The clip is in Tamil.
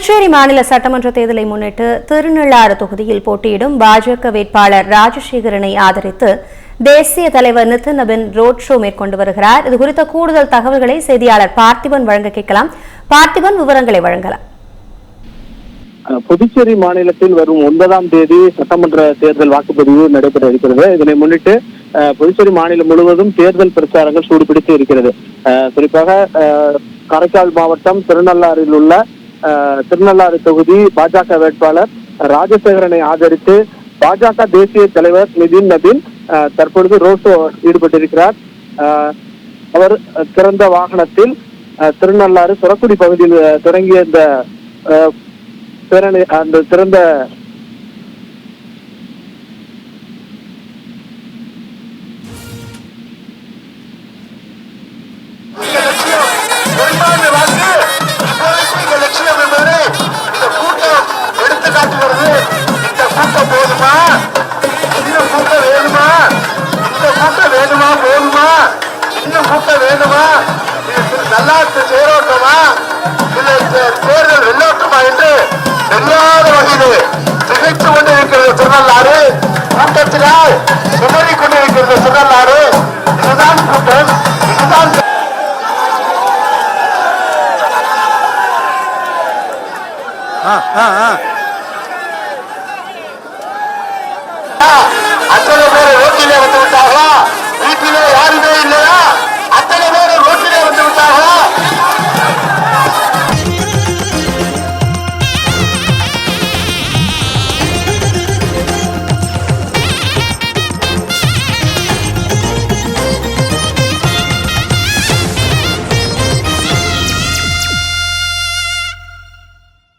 புதுச்சேரி மாநில சட்டமன்ற தேர்தலை முன்னிட்டு திருநள்ளாறு தொகுதியில் போட்டியிடும் பாஜக வேட்பாளர் ராஜசேகரனை ஆதரித்து தேசிய தலைவர் நிதின் நவீன் ரோட் ஷோ மேற்கொண்டு வருகிறார். இதுகுறித்த கூடுதல் தகவல்களை செய்தியாளர் பார்த்திபன் வழங்க கேட்கலாம். பார்த்திபன், விவரங்களை வழங்கலாம். புதுச்சேரி மாநிலத்தில் வரும் 9ஆம் தேதி சட்டமன்ற தேர்தல் வாக்குப்பதிவு நடைபெற இருக்கிறது. இதனை முன்னிட்டு புதுச்சேரி மாநிலம் முழுவதும் தேர்தல் பிரச்சாரங்கள் சூடுபிடித்து இருக்கிறது. குறிப்பாக காரைக்கால் மாவட்டம் திருநள்ளாறில் உள்ள திருநள்ளாறு தொகுதி பாஜக வேட்பாளர் ராஜசேகரனை ஆதரித்து பாஜக தேசிய தலைவர் நிதின் நவீன் தற்பொழுது ரோட் ஷோ ஈடுபட்டிருக்கிறார். அவர் திறந்த வாகனத்தில் திருநள்ளாறு சுரக்குடி பகுதியில் தொடங்கிய இந்த பேரணி அந்த திறந்த நல்லாட்சி சேரோட்டமா இல்லை தேர்தல் வெள்ளோட்டமா என்று எல்லாத வகையிலே திகைத்து கொண்டிருக்கிறது திருநள்ளாறு. கூட்டத்தினால் சுமறி கொண்டிருக்கிறது திருநள்ளாறு. இதுதான் கூட்டம், இதுதான்